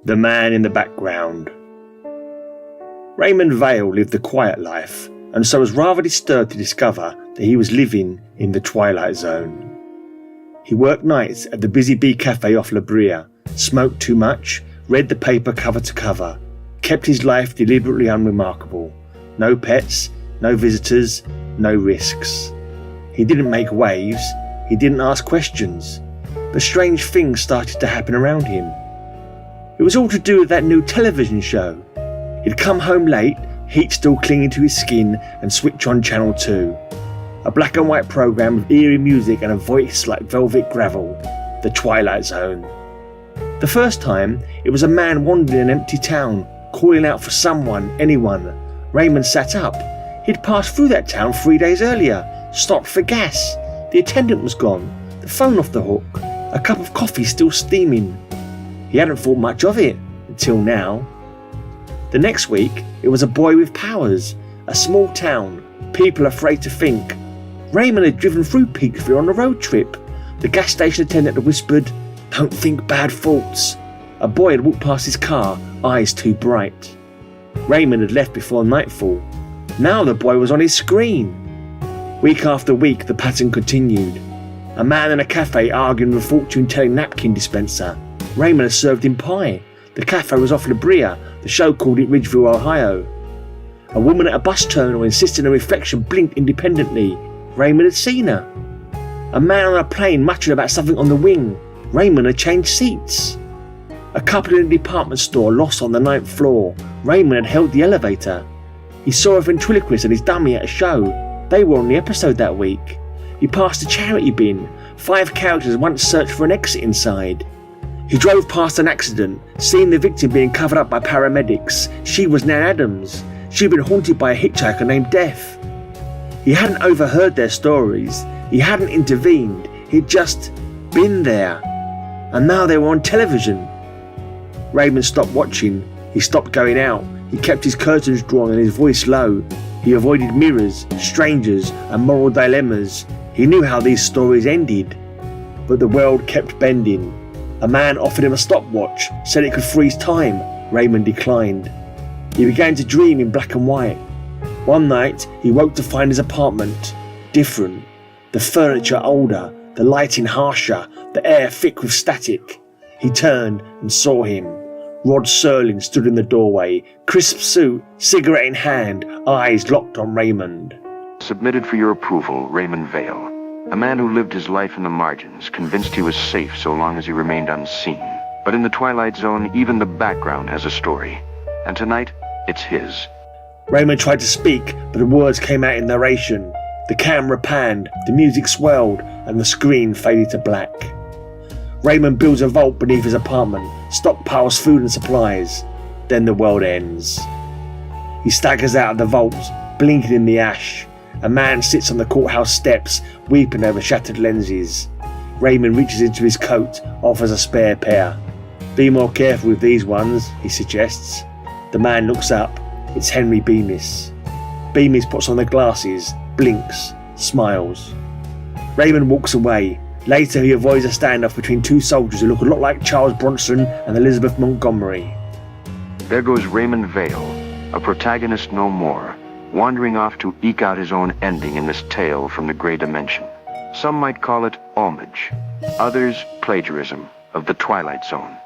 The Man in the Background. Raymond Vale lived a quiet life, and so was rather disturbed to discover that he was living in the Twilight Zone. He worked nights at the Busy Bee Café off Brea, smoked too much, read the paper cover to cover, kept his life deliberately unremarkable. No pets, no visitors, no risks. He didn't make waves, he didn't ask questions, but strange things started to happen around him. It was all to do with that new television show. He'd come home late, heat still clinging to his skin, and switch on Channel 2. A black and white programme with eerie music and a voice like velvet gravel, the Twilight Zone. The first time, it was a man wandering an empty town, calling out for someone, anyone. Raymond sat up. He'd passed through that town 3 days earlier, stopped for gas. The attendant was gone, the phone off the hook, a cup of coffee still steaming. He hadn't thought much of it, until now. The next week, it was a boy with powers, a small town, people afraid to think. Raymond had driven through Peaksville on a road trip. The gas station attendant had whispered, "Don't think bad thoughts." A boy had walked past his car, eyes too bright. Raymond had left before nightfall. Now the boy was on his screen. Week after week, the pattern continued. A man in a cafe arguing with a fortune-telling napkin dispenser. Raymond had served him pie. The cafe was off Brea. The show called it Ridgeville, Ohio. A woman at a bus terminal insisted a reflection blinked independently. Raymond had seen her. A man on a plane muttering about something on the wing. Raymond had changed seats. A couple in a department store lost on the 9th floor. Raymond had held the elevator. He saw a ventriloquist and his dummy at a show. They were on the episode that week. He passed a charity bin. 5 characters once searched for an exit inside. He drove past an accident, seeing the victim being covered up by paramedics. She was Nan Adams. She'd been haunted by a hitchhiker named Death. He hadn't overheard their stories. He hadn't intervened. He'd just been there. And now they were on television. Raymond stopped watching. He stopped going out. He kept his curtains drawn and his voice low. He avoided mirrors, strangers, and moral dilemmas. He knew how these stories ended. But the world kept bending. A man offered him a stopwatch, said it could freeze time. Raymond declined. He began to dream in black and white. One night, he woke to find his apartment different. The furniture older, the lighting harsher, the air thick with static. He turned and saw him. Rod Serling stood in the doorway, crisp suit, cigarette in hand, eyes locked on Raymond. Submitted for your approval, Raymond Vale. A man who lived his life in the margins, convinced he was safe so long as he remained unseen. But in the Twilight Zone, even the background has a story. And tonight, it's his. Raymond tried to speak, but the words came out in narration. The camera panned, the music swelled, and the screen faded to black. Raymond builds a vault beneath his apartment, stockpiles food and supplies. Then the world ends. He staggers out of the vault, blinking in the ash. A man sits on the courthouse steps, weeping over shattered lenses. Raymond reaches into his coat, offers a spare pair. "Be more careful with these ones," he suggests. The man looks up. It's Henry Bemis. Bemis puts on the glasses, blinks, smiles. Raymond walks away. Later he avoids a standoff between 2 soldiers who look a lot like Charles Bronson and Elizabeth Montgomery. There goes Raymond Vale, a protagonist no more, wandering off to eke out his own ending in this tale from the grey dimension. Some might call it homage, others plagiarism of the Twilight Zone.